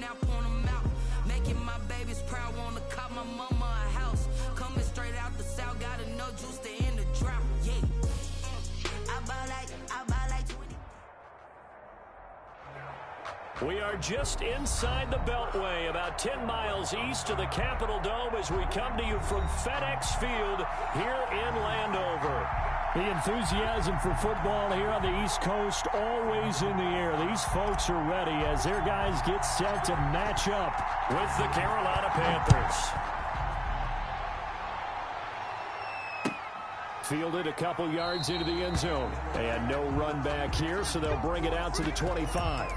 now point them out. Making my babies proud, wanna cop my mama a house. Coming straight out the south, got enough juice to end the drought. Yeah. I buy like 20. We are just inside the Beltway, about 10 miles east of the Capitol Dome as we come to you from FedEx Field here in Landover. The enthusiasm for football here on the East Coast always in the air. These folks are ready as their guys get set to match up with the Carolina Panthers. Fielded a couple yards into the end zone. And no run back here, so they'll bring it out to the 25.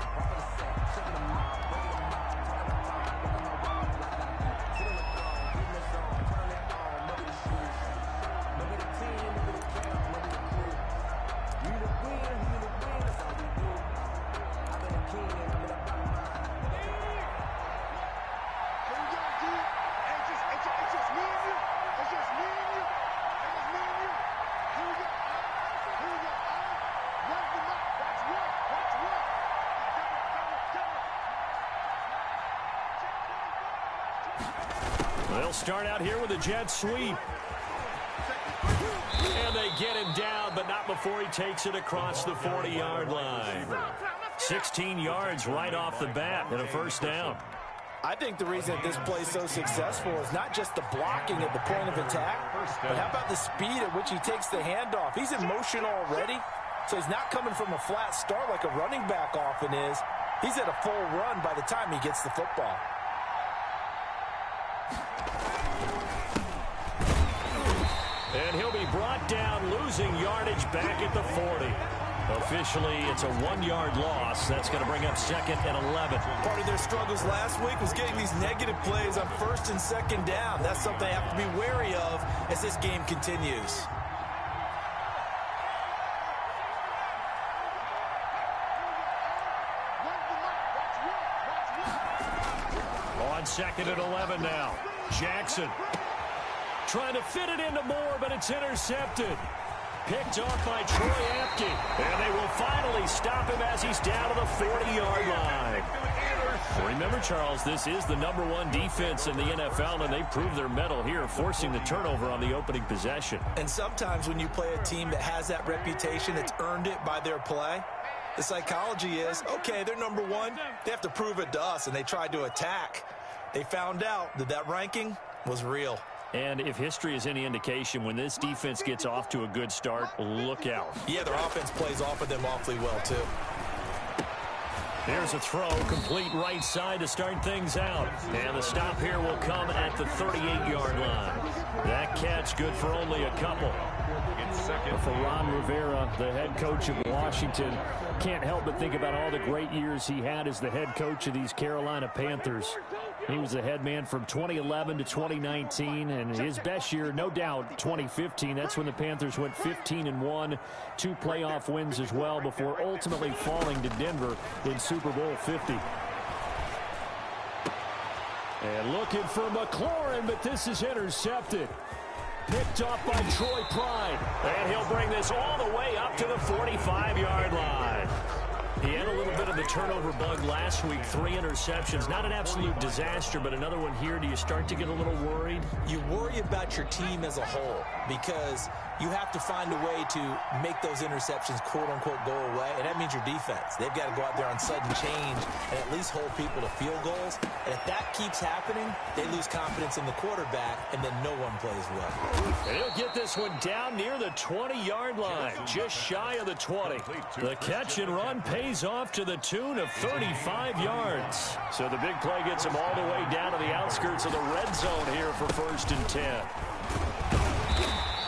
They'll start out here with a jet sweep. And they get him down, but not before he takes it across the 40-yard line. 16 yards right off the bat and a first down. I think the reason this play is so successful is not just the blocking at the point of attack, but how about the speed at which he takes the handoff? He's in motion already, so he's not coming from a flat start like a running back often is. He's at a full run by the time he gets the football. And he'll be brought down, losing yardage back at the 40. Officially, it's a 1-yard loss. That's going to bring up second and 11. Part of their struggles last week was getting these negative plays on first and second down. That's something they have to be wary of as this game continues. On second and 11 now. Jackson trying to fit it into Moore, but it's intercepted. Picked off by Troy Apke. And they will finally stop him as he's down to the 40-yard line. Remember, Charles, this is the #1 defense in the NFL, and they proved their mettle here, forcing the turnover on the opening possession. And sometimes when you play a team that has that reputation, that's earned it by their play, the psychology is, okay, they're #1. They have to prove it to us, and they tried to attack. They found out that that ranking was real. And if history is any indication, when this defense gets off to a good start, look out. Yeah, their offense plays off of them awfully well, too. Here's a throw, complete right side to start things out. And the stop here will come at the 38-yard line. That catch good for only a couple. For Ron Rivera, the head coach of Washington, can't help but think about all the great years he had as the head coach of these Carolina Panthers. He was the head man from 2011 to 2019, and his best year, no doubt, 2015. That's when the Panthers went 15-1, 2 playoff wins as well before ultimately falling to Denver in Super Bowl 50. And looking for McLaurin, but this is intercepted. Picked off by Troy Pride. And he'll bring this all the way up to the 45-yard line. He had a little bit of the turnover bug last week, 3 interceptions. Not an absolute disaster, but another one here. Do you start to get a little worried? You worry about your team as a whole because you have to find a way to make those interceptions, quote-unquote, go away, and that means your defense. They've got to go out there on sudden change and at least hold people to field goals. And if that keeps happening, they lose confidence in the quarterback, and then no one plays well. And he'll get this one down near the 20-yard line, just shy of the 20. The catch and run pays off to the tune of 35 yards. So the big play gets him all the way down to the outskirts of the red zone here for 1st and 10.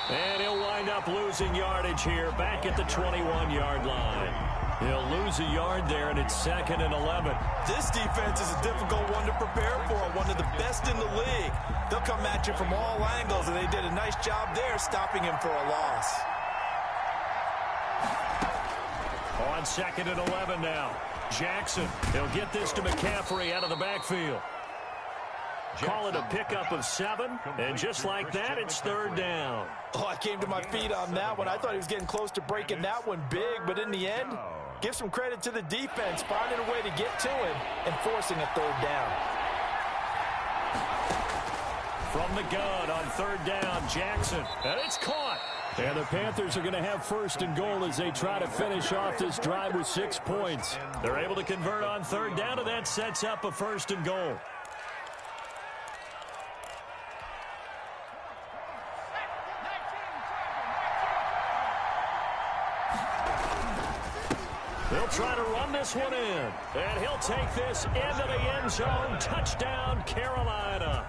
And he'll wind up losing yardage here back at the 21-yard line. He'll lose a yard there, and it's 2nd and 11. This defense is a difficult one to prepare for, one of the best in the league. They'll come at you from all angles, and they did a nice job there stopping him for a loss. On 2nd and 11 now. Jackson, he'll get this to McCaffrey out of the backfield. Call it a pickup of 7, and just like that, it's 3rd down. Oh, I came to my feet on that one. I thought he was getting close to breaking that one big, but in the end, Give some credit to the defense, finding a way to get to him and forcing a third down. From the gun on third down, Jackson, and it's caught. And the Panthers are going to have first and goal as they try to finish off this drive with 6 points. They're able to convert on third down, and that sets up a first and goal. They'll try to run this one in, and he'll take this into the end zone. Touchdown, Carolina.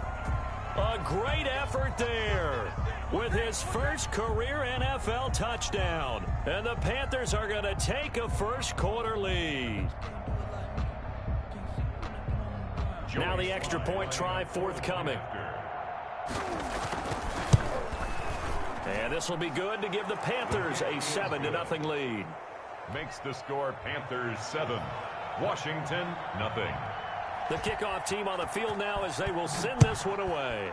A great effort there with his first career NFL touchdown. And the Panthers are going to take a first quarter lead. Now the extra point try forthcoming. And this will be good to give the Panthers a 7-0 lead. Makes the score Panthers 7, Washington nothing. The kickoff team on the field now as they will send this one away.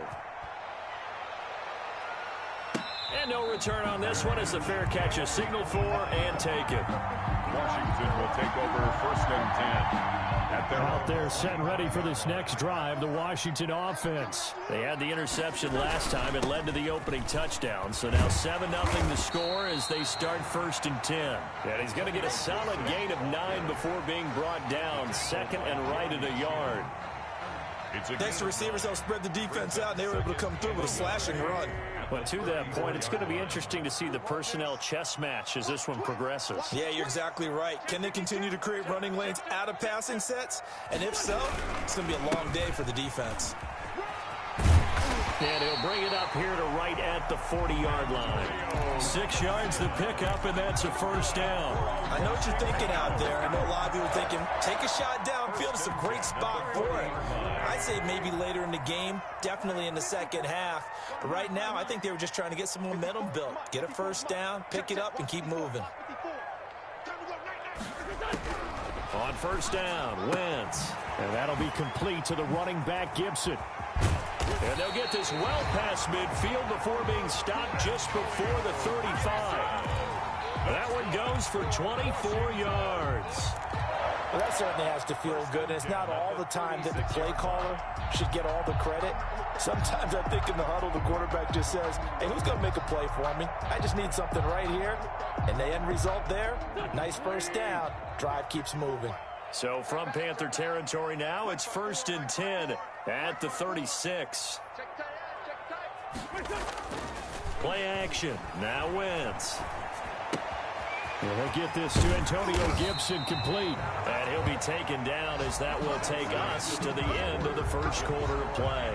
And no return on this one as the fair catch is signaled for and taken. Washington will take over first and 10. Out there set and ready for this next drive, the Washington offense. They had the interception last time. It led to the opening touchdown. So now 7-0 the score as they start first and 10. And he's going to get a solid gain of 9 before being brought down. Second and right at a yard. Thanks to receivers, they'll spread the defense out, and they were able to come through with a slashing run. But to that point, it's going to be interesting to see the personnel chess match as this one progresses. Yeah, you're exactly right. Can they continue to create running lanes out of passing sets? And if so, it's going to be a long day for the defense. And he'll bring it up here to right at the 40-yard line. 6 yards to pick up, and that's a first down. I know what you're thinking out there. I know a lot of you are thinking, take a shot downfield. It's a great spot for it. I'd say maybe later in the game, definitely in the second half. But right now, I think they were just trying to get some momentum built. Get a first down, pick it up, and keep moving. On first down, Wentz. And that'll be complete to the running back, Gibson. And they'll get this well past midfield before being stopped just before the 35. That one goes for 24 yards. Well, that certainly has to feel good. And it's not all the time that the play caller should get all the credit. Sometimes I think in the huddle, the quarterback just says, hey, who's going to make a play for me? I just need something right here. And the end result there, nice first down. Drive keeps moving. So from Panther territory now, it's first and 10 at the 36. Play action. Now Wentz. Well, they'll get this to Antonio Gibson complete. And he'll be taken down as that will take us to the end of the first quarter of play.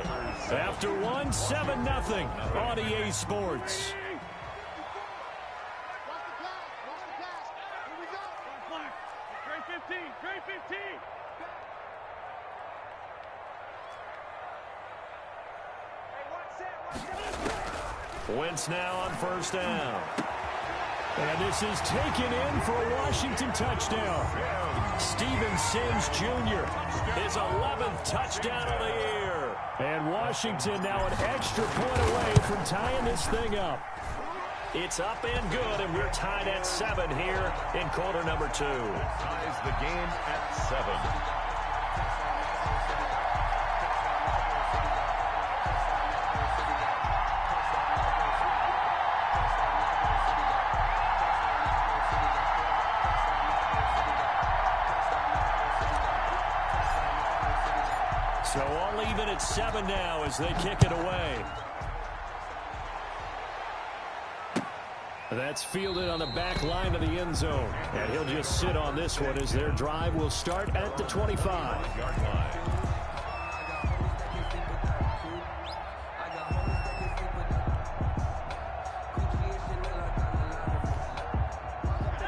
After one, 7-0 on EA Sports. Wentz now on first down. And this is taken in for a Washington touchdown. Steven Sims Jr. his 11th touchdown of the year. And Washington now an extra point away from tying this thing up. It's up and good, and we're tied at 7 here in quarter number 2. Ties the game at 7. So all even at 7 now as they kick it away. That's fielded on the back line of the end zone. And he'll just sit on this one as their drive will start at the 25-yard line.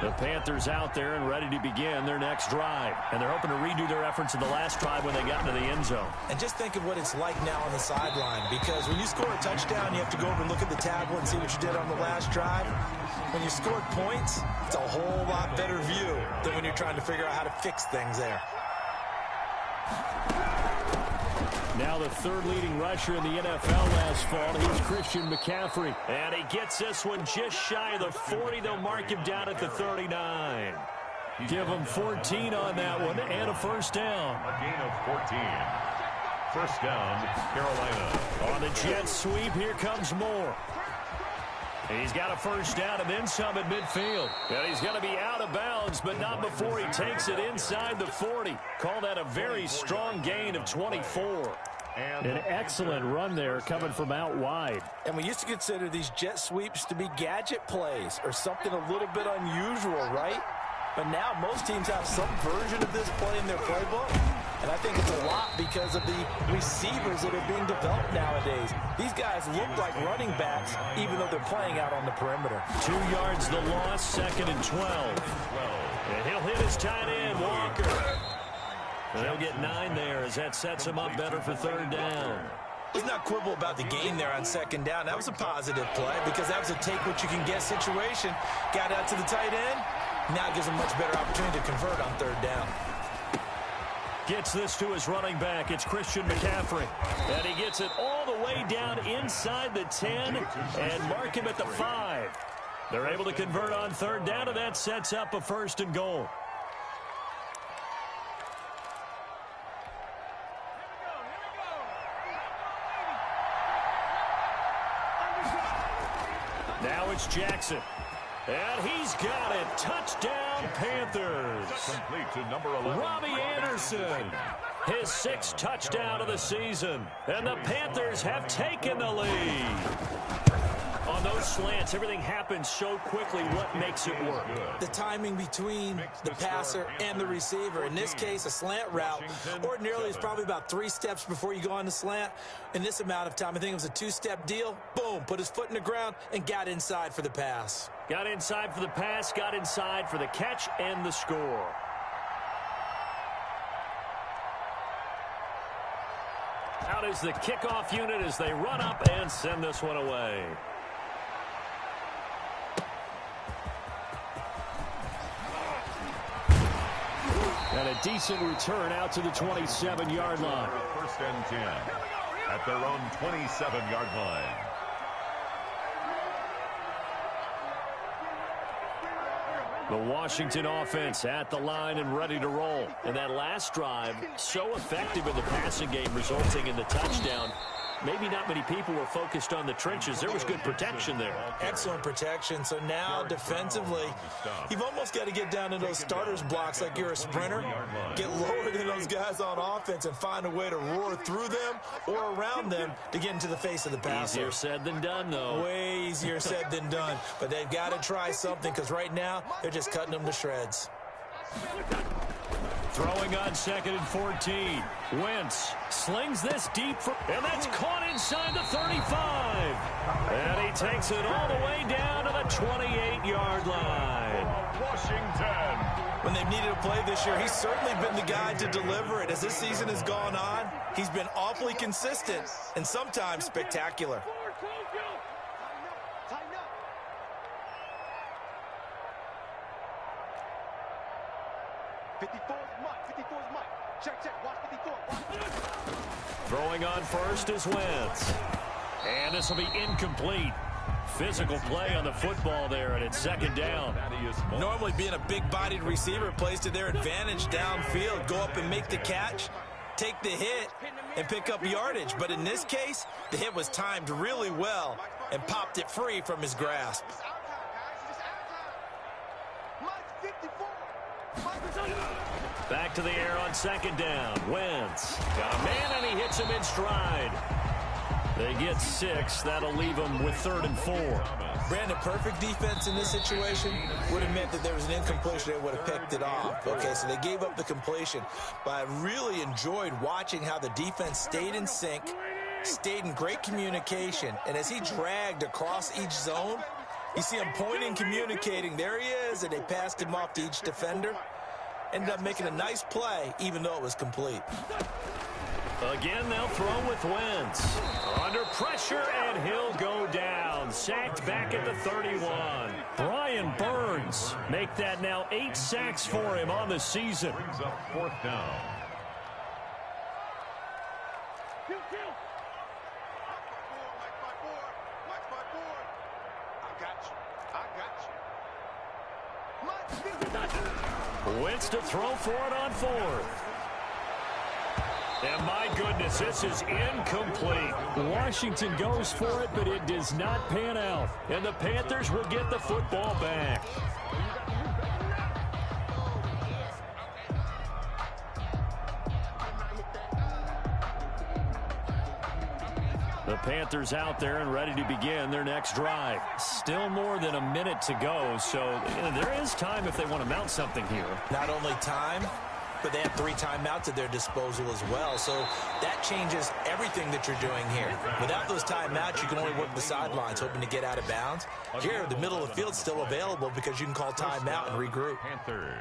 The Panthers out there and ready to begin their next drive. And they're hoping to redo their efforts in the last drive when they got into the end zone. And just think of what it's like now on the sideline, because when you score a touchdown, you have to go over and look at the tablet and see what you did on the last drive. When you scored points, it's a whole lot better view than when you're trying to figure out how to fix things there. Now the third leading rusher in the NFL last fall. Here's Christian McCaffrey. And he gets this one just shy of the 40. They'll mark him down at the 39. Give them 14 on that one and a first down. A gain of 14. First down, Carolina. On the jet sweep, here comes Moore. He's got a first down and then some at midfield. And he's going to be out of bounds, but not before he takes it inside the 40. Call that a very strong gain of 24. An excellent run there coming from out wide. And we used to consider these jet sweeps to be gadget plays or something a little bit unusual, right? But now most teams have some version of this play in their playbook. And I think it's a lot because of the receivers that are being developed nowadays. These guys look like running backs even though they're playing out on the perimeter. 2 yards the loss, second and 12. And he'll hit his tight end, Walker. And they'll get 9 there as that sets him up better for third down. Let's not quibble about the gain there on second down. That was a positive play because that was a take-what-you-can-get situation. Got out to the tight end. Now it gives him a much better opportunity to convert on third down. Gets this to his running back. It's Christian McCaffrey. And he gets it all the way down inside the 10 and mark him at the 5. They're able to convert on third down, and that sets up a first and goal. Now it's Jackson. And he's got it. Touchdown, Panthers. Complete to number 11. Robbie Anderson. His 6th touchdown of the season. And the Panthers have taken the lead. On those slants, everything happens so quickly. What makes it work? The timing between the passer and the receiver. In this case, a slant route. Ordinarily, it's probably about 3 steps before you go on the slant. In this amount of time, I think it was a 2-step deal. Boom, put his foot in the ground and got inside for the pass. Got inside for the pass, got inside for the catch and the score. Out is the kickoff unit as they run up and send this one away. And a decent return out to the 27-yard line. First and 10 at their own 27-yard line. The Washington offense at the line and ready to roll. And that last drive, so effective in the passing game, resulting in the touchdown. Maybe not many people were focused on the trenches. There was good protection there. Excellent protection. So now defensively, you've almost got to get down to those starters blocks like you're a sprinter. Get lower than those guys on offense and find a way to roar through them or around them to get into the face of the passer. Easier said than done, though. Way easier said than done. But they've got to try something because right now they're just cutting them to shreds. Throwing on second and 14. Wentz slings this deep, and that's caught inside the 35. And he takes it all the way down to the 28-yard line. Washington. When they've needed a play this year, he's certainly been the guy to deliver it. As this season has gone on, he's been awfully consistent and sometimes spectacular. Throwing on first is Wentz. And this will be incomplete. Physical play on the football there, and it's second down. Normally being a big-bodied receiver plays to their advantage downfield. Go up and make the catch, take the hit, and pick up yardage. But in this case, the hit was timed really well and popped it free from his grasp. Back to the air on second down. Wentz got a man, and he hits him in stride. They get 6. That'll leave them with 3rd and 4. Brandon, perfect defense in this situation would have meant that there was an incompletion. They would have picked it off. Okay, so they gave up the completion. But I really enjoyed watching how the defense stayed in sync, stayed in great communication. And as he dragged across each zone, you see him pointing, communicating. There he is, and they passed him off to each defender. Ended up making a nice play, even though it was complete. Again, they'll throw with Wentz. Under pressure, and he'll go down. Sacked back at the 31. Brian Burns make that now 8 sacks for him on the season. Brings up 4th down. Wentz to throw for it on fourth. And my goodness, this is incomplete. Washington goes for it, but it does not pan out. And the Panthers will get the football back. The Panthers out there and ready to begin their next drive. Still more than a minute to go, so there is time if they want to mount something here. Not only time, but they have 3 timeouts at their disposal as well, so that changes everything that you're doing here. Without those timeouts, you can only work the sidelines, hoping to get out of bounds. Here, the middle of the field's still available because you can call timeout and regroup. Panthers.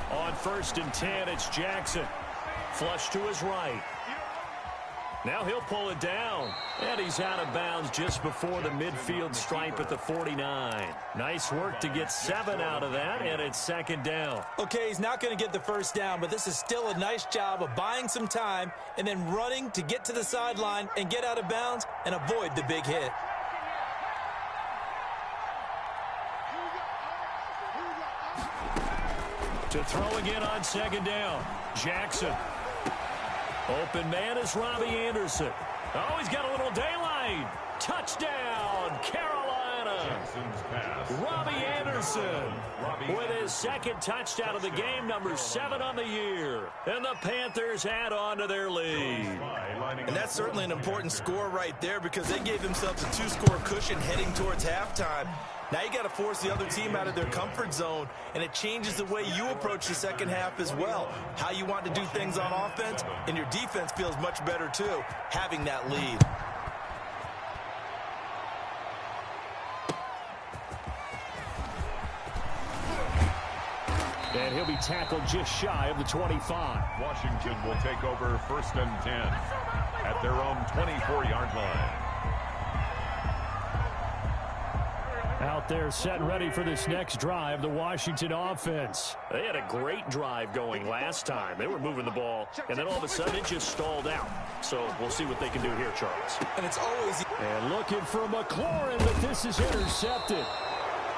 On 1st and 10, it's Jackson. Flush to his right. Now he'll pull it down. And he's out of bounds just before the midfield stripe at the 49. Nice work to get 7 out of that, and it's 2nd down. Okay, he's not going to get the first down, but this is still a nice job of buying some time and then running to get to the sideline and get out of bounds and avoid the big hit. To throw again on 2nd down. Jackson. Open man is Robbie Anderson. Oh, he's got a little daylight. Touchdown, Carolina. Jackson's pass. Robbie Anderson with his 2nd touchdown of the game, number 7 on the year. And the Panthers add on to their lead. And that's certainly an important score right there because they gave themselves a 2-score cushion heading towards halftime. Now you got to force the other team out of their comfort zone, and it changes the way you approach the second half as well. How you want to do things on offense, and your defense feels much better too, having that lead. And he'll be tackled just shy of the 25. Washington will take over 1st and 10 at their own 24-yard line. Out there set and ready for this next drive, the Washington offense. They had a great drive going last time. They were moving the ball, and then all of a sudden it just stalled out. So we'll see what they can do here, Charles. And it's always... And looking for McLaurin, but this is intercepted.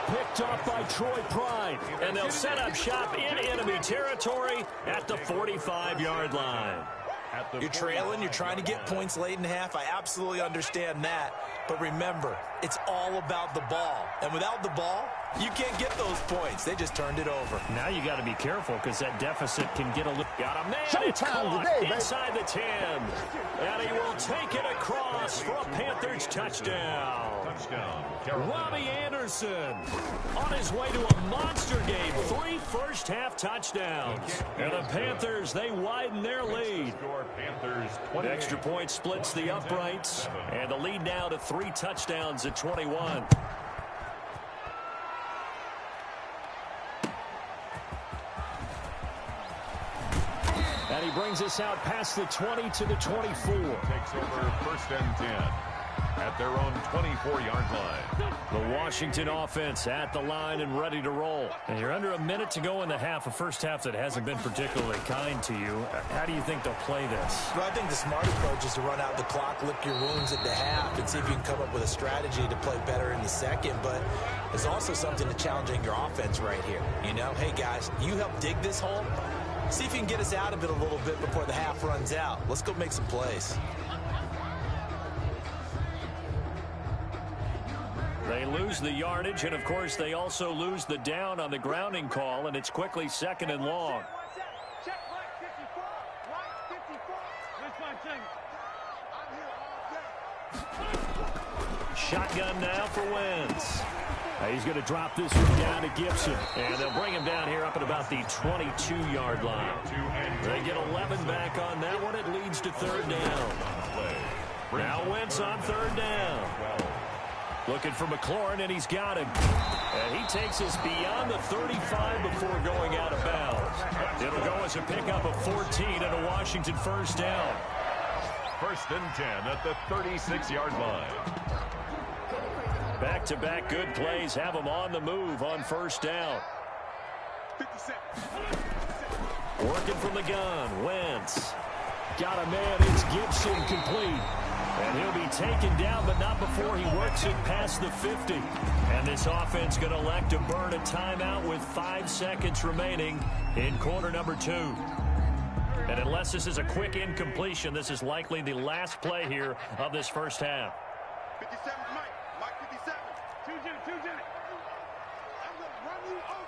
Picked off by Troy Pride. And they'll set up shop in enemy territory at the 45-yard line. You're trailing, you're trying to get points late in half. I absolutely understand that. But remember, it's all about the ball. And without the ball, you can't get those points. They just turned it over. Now you got to be careful because that deficit can get a little... Got a man, it's caught inside the 10. And he will take it across for a Panthers touchdown. Robbie Anderson on his way to a monster game. 3 first-half touchdowns. And the Panthers, they widen their lead. The extra point splits the uprights. And the lead now to 3 touchdowns at 21. And he brings us out past the 20 to the 24. Takes over 1st and 10 at their own 24-yard line. The Washington offense at the line and ready to roll. And you're under a minute to go in the half, a first half that hasn't been particularly kind to you. How do you think they'll play this? Well, I think the smart approach is to run out the clock, lick your wounds at the half, and see if you can come up with a strategy to play better in the second. But there's also something to challenging your offense right here. You know, hey, guys, you help dig this hole. See if you can get us out of it a little bit before the half runs out. Let's go make some plays. They lose the yardage, and, of course, they also lose the down on the grounding call, and it's quickly 2nd and long. Shotgun now for Wentz. He's going to drop this one down to Gibson. And they'll bring him down here up at about the 22-yard line. They get 11 back on that one. It leads to 3rd down. Now Wentz on 3rd down. Looking for McLaurin, and he's got him. And he takes us beyond the 35 before going out of bounds. It'll go as a pickup of 14 and a Washington 1st down. first and 10 at the 36-yard line. Back-to-back good plays have them on the move on first down. Working from the gun, Wentz. Got a man, it's Gibson, complete. And he'll be taken down, but not before he works it past the 50. And this offense going to elect to burn a timeout with 5 seconds remaining in quarter number 2. And unless this is a quick incompletion, this is likely the last play here of this first half. 57 Mike 57. Two Jimmy. I'm going to run you over.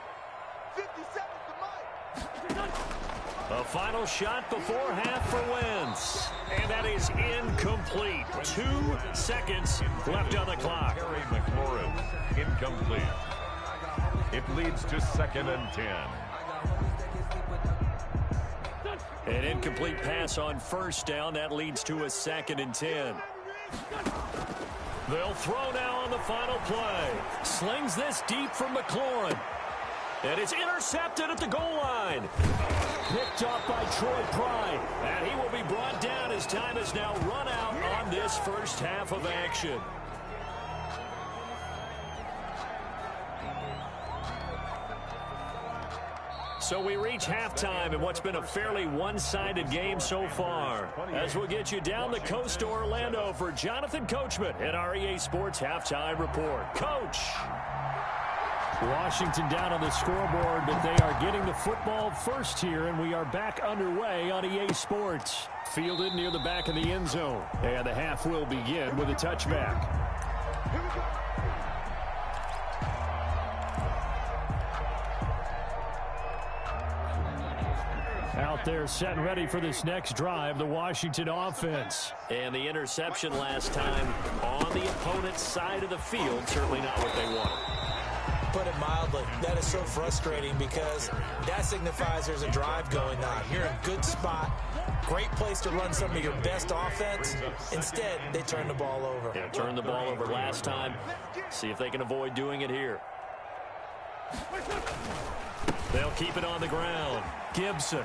57 to Mike. A final shot before half for Wentz. And that is incomplete. 2 seconds left on the clock. Harry McLaurin, incomplete. It leads to 2nd and 10. An incomplete pass on first down. That leads to a 2nd and 10. They'll throw now on the final play. Slings this deep from McLaurin. And it's intercepted at the goal line. Picked off by Troy Pride. And he will be brought down as time has now run out on this first half of action. So we reach halftime in what's been a fairly one-sided game so far. As we'll get you down the coast to Orlando for Jonathan Coachman at our EA Sports Halftime Report. Coach! Washington down on the scoreboard, but they are getting the football first here, and we are back underway on EA Sports. Fielded near the back of the end zone, and the half will begin with a touchback. Out there set and ready for this next drive, the Washington offense. And the interception last time on the opponent's side of the field, certainly not what they wanted. Put it mildly, that is so frustrating because that signifies there's a drive going on. You're in a good spot, great place to run some of your best offense. Instead, they turn the ball over. Yeah, turned the ball over last time. See if they can avoid doing it here. They'll keep it on the ground. Gibson.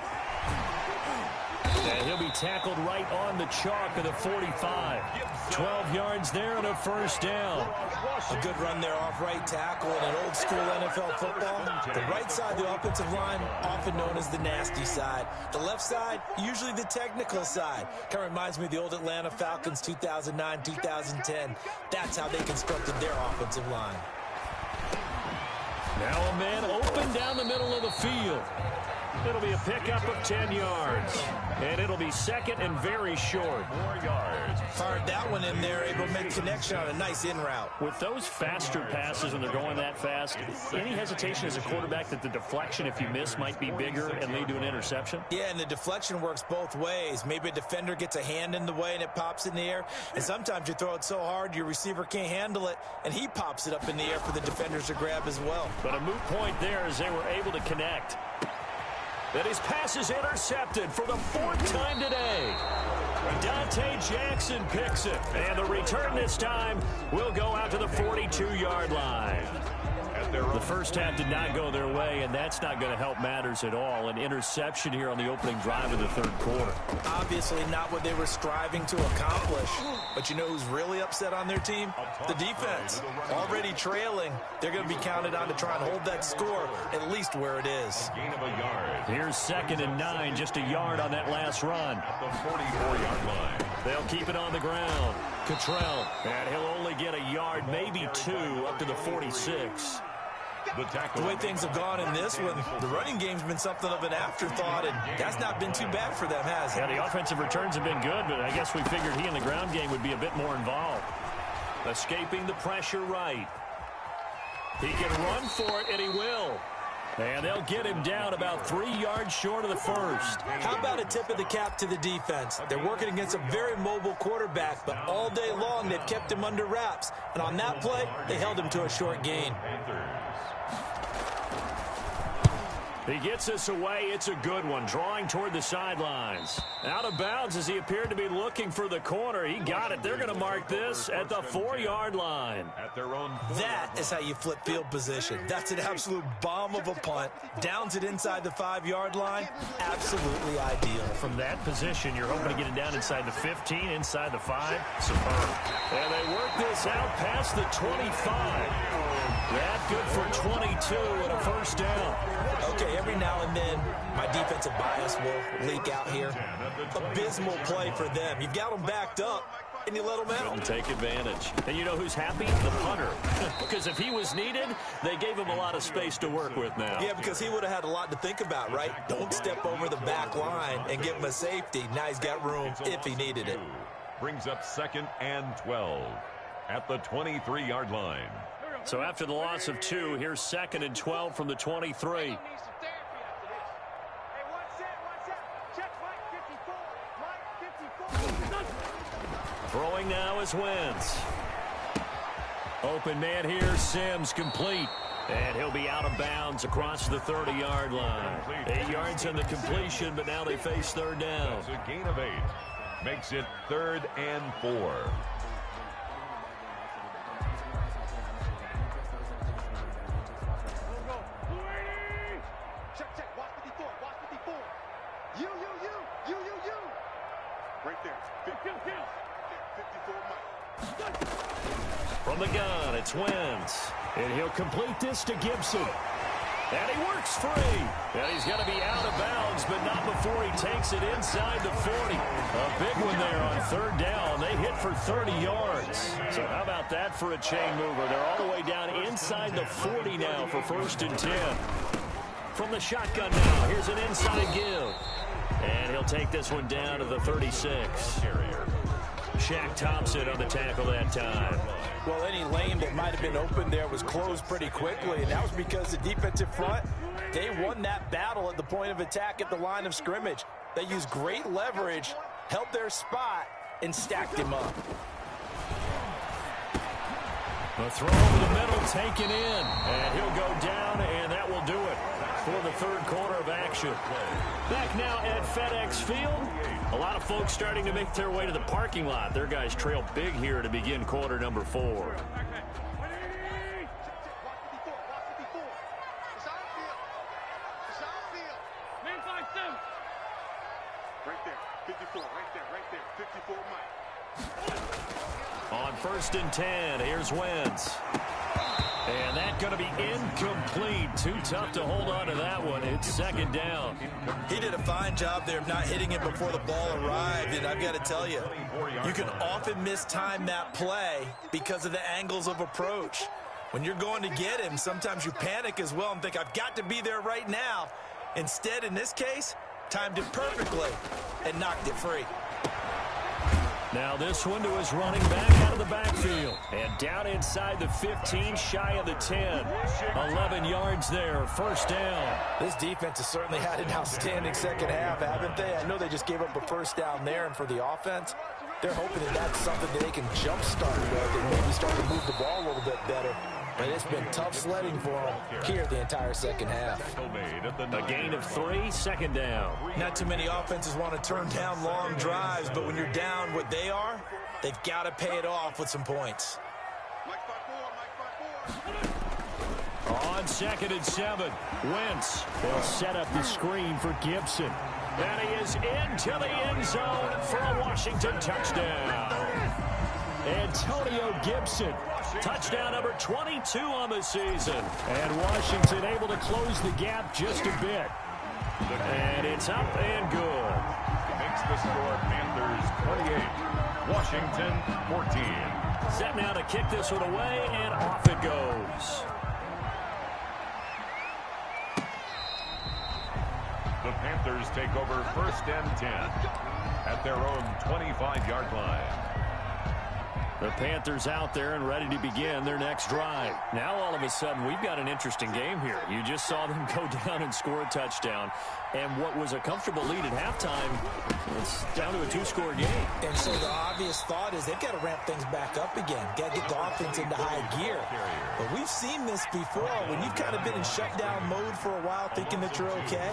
And he'll be tackled right on the chalk of the 45. 12 yards there and a first down. A good run there off right tackle in an old school NFL football. The right side of the offensive line, often known as the nasty side. The left side, usually the technical side. Kind of reminds me of the old Atlanta Falcons 2009, 2010. That's how they constructed their offensive line. Now a man open down the middle of the field. It'll be a pickup of 10 yards. And it'll be second and very short. 4 yards. Fired that one in there, able to make connection on a nice in route. With those faster passes and they're going that fast, any hesitation as a quarterback that the deflection, if you miss, might be bigger and lead to an interception? Yeah, and the deflection works both ways. Maybe a defender gets a hand in the way and it pops in the air. And sometimes you throw it so hard your receiver can't handle it, and he pops it up in the air for the defenders to grab as well. But a moot point there as they were able to connect. That his pass is intercepted for the 4th time today. Dante Jackson picks it. And the return this time will go out to the 42-yard line. The first half did not go their way, and that's not going to help matters at all. An interception here on the opening drive of the 3rd quarter. Obviously not what they were striving to accomplish. But you know who's really upset on their team? The defense. Already trailing. They're going to be counted on to try and hold that score at least where it is. Gain of a yard. Here's 2nd and 9, just a yard on that last run. At the 44-yard line. They'll keep it on the ground. Cottrell. And he'll only get a yard, maybe 2, up to the 46. The way things have gone in this one, the running game's been something of an afterthought, and that's not been too bad for them, has it? Yeah, the offensive returns have been good, but I guess we figured he in the ground game would be a bit more involved. Escaping the pressure right. He can run for it, and he will. And they'll get him down about 3 yards short of the first. How about a tip of the cap to the defense? They're working against a very mobile quarterback, but all day long they've kept him under wraps. And on that play, they held him to a short gain. He gets this away. It's a good one. Drawing toward the sidelines. Out of bounds as he appeared to be looking for the corner. He got it. They're going to mark this at the 4-yard line. At their own That is how you flip field position. That's an absolute bomb of a punt. Downs it inside the 5-yard line. Absolutely ideal. From that position, you're hoping to get it down inside the 15, inside the 5. Superb. And they work this out past the 25. That good for 22 and a first down. Okay, every now and then, my defensive bias will leak out here. Abysmal play for them. You've got them backed up, and you let them out. Couldn't take advantage. And you know who's happy? The punter. Because if he was needed, they gave him a lot of space to work with now. Yeah, because he would have had a lot to think about, right? Don't step over the back line and give him a safety. Now he's got room if he needed it. Brings up 2nd and 12 at the 23-yard line. So after the loss of 2, here's 2nd and 12 from the 23. Throwing now is Wentz. Open man here, Sims complete. And he'll be out of bounds across the 30-yard line. 8 yards on the completion, but now they face 3rd down. That's a gain of 8. Makes it 3rd and 4. Right there. 54 Mike. From the gun, it's Wentz. And he'll complete this to Gibson. And he works free. And he's going to be out of bounds, but not before he takes it inside the 40. A big one there on 3rd down. They hit for 30 yards. So how about that for a chain mover? They're all the way down inside the 40 now for 1st and 10. From the shotgun now, here's an inside give. And he'll take this one down to the 36. Shaq Thompson on the tackle that time. Well, any lane that might have been open there was closed pretty quickly, and that was because the defensive front, they won that battle at the point of attack at the line of scrimmage. They used great leverage, held their spot, and stacked him up. A throw over the middle taken in, and he'll go down, and that will do it for the 3rd quarter of action. Back now at FedEx Field. A lot of folks starting to make their way to the parking lot. Their guys trail big here to begin quarter number 4. Right there. 54. Right there. 54 Mike. On 1st and 10, here's Wentz. And that's going to be incomplete. Too tough to hold on to that one. It's 2nd down. He did a fine job there of not hitting it before the ball arrived, and I've got to tell you, you can often mistime that play because of the angles of approach. When you're going to get him, sometimes you panic as well and think, I've got to be there right now. Instead, in this case, timed it perfectly and knocked it free. Now this one to his running back out of the backfield. And down inside the 15, shy of the 10. 11 yards there, 1st down. This defense has certainly had an outstanding second half, haven't they? I know they just gave up a 1st down there, and for the offense, they're hoping that that's something that they can jumpstart with and maybe start to move the ball a little bit better. But it's been tough sledding for them here the entire second half. A gain of 3, 2nd down. Not too many offenses want to turn down long drives, but when you're down what they are, they've got to pay it off with some points. On 2nd and 7, Wentz will set up the screen for Gibson. And he is into the end zone for a Washington touchdown. Antonio Gibson, touchdown number 22 on the season. And Washington able to close the gap just a bit. And it's up and good. Makes the score Panthers 28, Washington 14. Set now to kick this one away, and off it goes. The Panthers take over 1st and 10 at their own 25-yard line. The Panthers out there and ready to begin their next drive. Now all of a sudden we've got an interesting game here. You just saw them go down and score a touchdown. And what was a comfortable lead at halftime, it's down to a 2-score game. And so the obvious thought is they've got to ramp things back up again. Got to get the offense into high gear. But we've seen this before. When you've kind of been in shutdown mode for a while thinking that you're okay,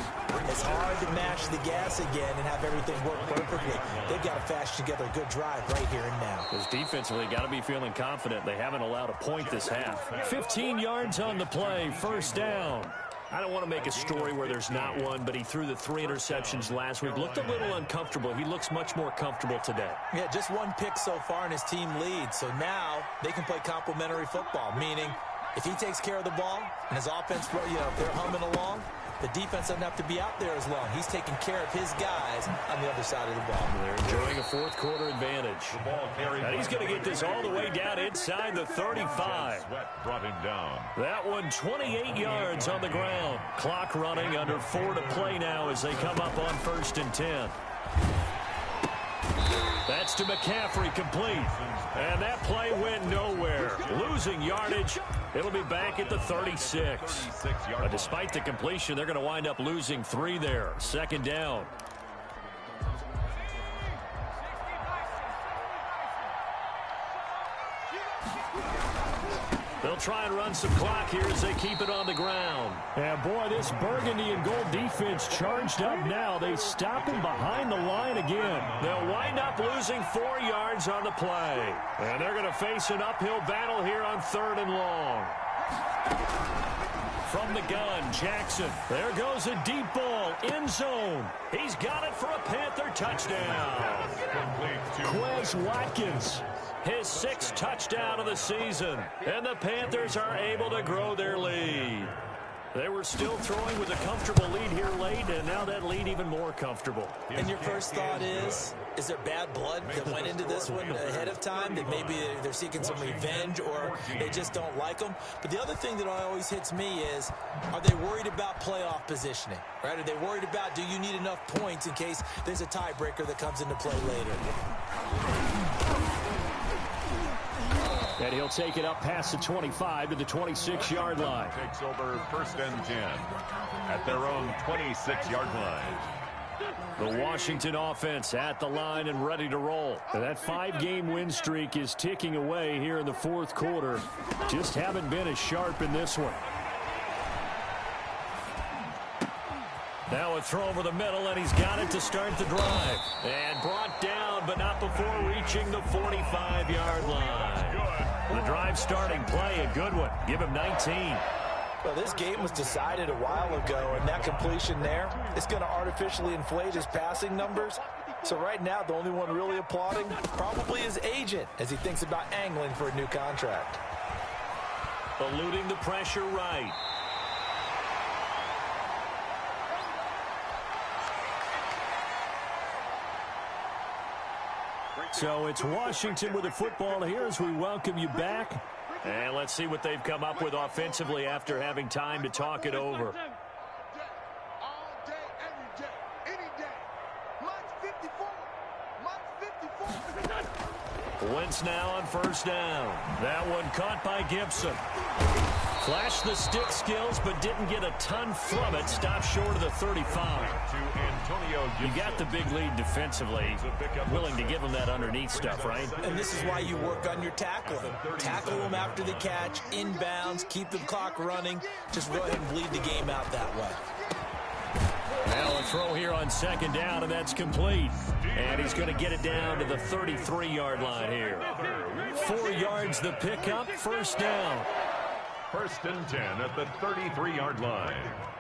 it's hard to mash the gas again and have everything work perfectly. They've got to fashion together a good drive right here and now. Because defensively, got to be feeling confident. They haven't allowed a point this half. 15 yards on the play, first down. I don't want to make a story where there's not one, but he threw the 3 interceptions last week. Looked a little uncomfortable. He looks much more comfortable today. Yeah, just 1 pick so far and his team leads. So now they can play complementary football, meaning if he takes care of the ball and his offense, if they're humming along, the defense doesn't have to be out there as long. He's taking care of his guys on the other side of the ball. They're enjoying a fourth-quarter advantage. And he's going to get this all the way down inside the 35. Sweat brought him down. That one 28 yards on the ground. Clock running, under 4 to play now as they come up on 1st and 10. That's to McCaffrey, complete. And that play went nowhere. Losing yardage. It'll be back at the 36. But despite the completion, they're going to wind up losing 3 there. 2nd down. They'll try and run some clock here as they keep it on the ground. And boy, this burgundy and gold defense charged up now. They stop him behind the line again. They'll wind up losing 4 yards on the play. And they're going to face an uphill battle here on 3rd and long. From the gun, Jackson. There goes a deep ball, end zone. He's got it for a Panther touchdown. Quez Watkins. His 6th touchdown of the season. And the Panthers are able to grow their lead. They were still throwing with a comfortable lead here late, and now that lead even more comfortable. And your first thought is there bad blood that went into this one ahead of time, that maybe they're seeking some revenge or they just don't like them? But the other thing that always hits me is, are they worried about playoff positioning? Right? Are they worried about, do you need enough points in case there's a tiebreaker that comes into play later? And he'll take it up past the 25 to the 26-yard line. Takes over 1st and 10 at their own 26-yard line. The Washington offense at the line and ready to roll. And that 5-game win streak is ticking away here in the 4th quarter. Just haven't been as sharp in this one. Now a throw over the middle, and he's got it to start the drive. And brought down, but not before reaching the 45-yard line. The drive starting play, a good one. Give him 19. Well, this game was decided a while ago, and that completion there is going to artificially inflate his passing numbers. So right now, the only one really applauding probably his agent as he thinks about angling for a new contract. Eluding the pressure right. So it's Washington with the football here as we welcome you back. And let's see what they've come up with offensively after having time to talk it over. All day, every day, any day. Mike's 54. Mike's 54. Wentz now on 1st down. That one caught by Gibson. Flashed the stick skills, but didn't get a ton from it. Stopped short of the 35. You got the big lead defensively. Willing to give him that underneath stuff, right? And this is why you work on your tackling. Tackle them after the catch, inbounds, keep the clock running. Just go ahead and bleed the game out that way. Now a throw here on 2nd down, and that's complete. And he's going to get it down to the 33-yard line here. 4 yards the pickup, 1st down. 1st and 10 at the 33-yard line.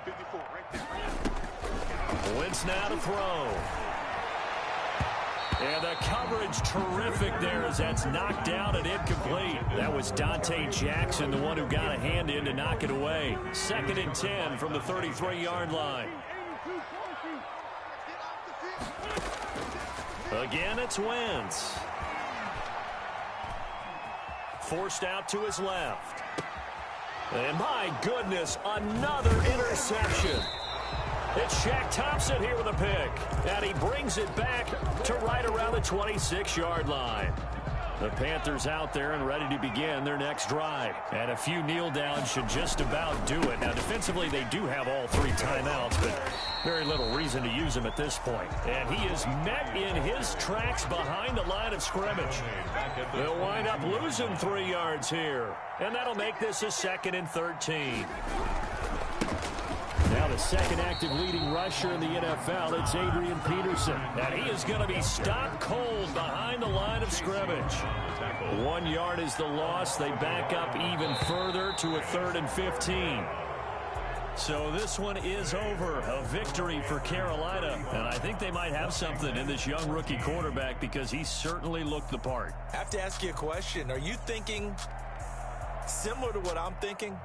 54 right there. Wentz now to throw. And the coverage terrific there as that's knocked down and incomplete. That was Dante Jackson, the one who got a hand in to knock it away. 2nd and 10 from the 33-yard line. Again, it's Wentz. Forced out to his left. And my goodness, another interception. It's Shaq Thompson here with a pick. And he brings it back to right around the 26-yard line. The Panthers out there and ready to begin their next drive. And a few kneel downs should just about do it. Now, defensively, they do have all 3 timeouts, but very little reason to use them at this point. And he is met in his tracks behind the line of scrimmage. They'll wind up losing 3 yards here. And that'll make this a 2nd and 13. Now the second active leading rusher in the NFL, it's Adrian Peterson. And he is going to be stopped cold behind the line of scrimmage. 1 yard is the loss. They back up even further to a 3rd and 15. So this one is over. A victory for Carolina. And I think they might have something in this young rookie quarterback because he certainly looked the part. I have to ask you a question. Are you thinking similar to what I'm thinking?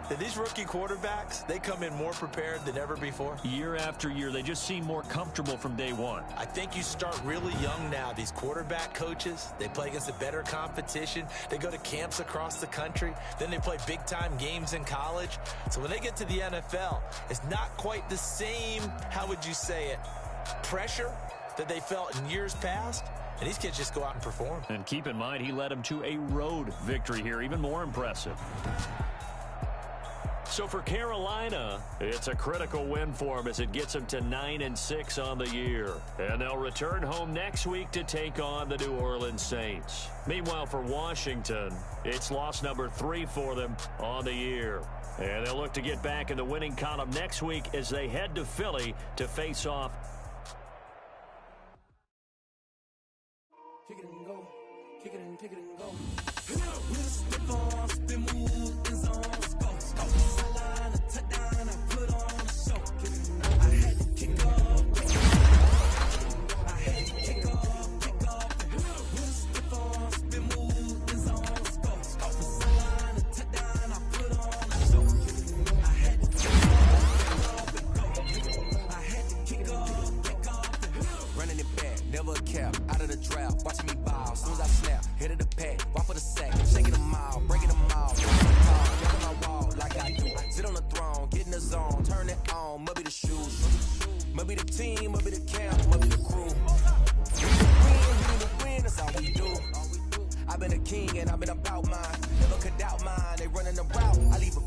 That these rookie quarterbacks, they come in more prepared than ever before? Year after year, they just seem more comfortable from day one. I think you start really young now. These quarterback coaches, they play against a better competition. They go to camps across the country. Then they play big-time games in college. So when they get to the NFL, it's not quite the same, how would you say it, pressure that they felt in years past. And these kids just go out and perform. And keep in mind, he led them to a road victory here, even more impressive. So for Carolina, it's a critical win for them as it gets them to 9-6 on the year. And they'll return home next week to take on the New Orleans Saints. Meanwhile, for Washington, it's loss number 3 for them on the year. And they'll look to get back in the winning column next week as they head to Philly to face off. Kick it and go. Kick it and go. Out of the drought, watching me ball. Soon as I snap, hit of the pack, walk for the sack, shaking them all, breaking them all. Jump on my wall like I do. Sit on the throne, get in the zone, turn it on. Maybe the shoes, maybe the team, maybe the camp, maybe the crew. We need to win, that's all we do. I've been a king and I've been about mine. Never could doubt mine. They running the route, I leave a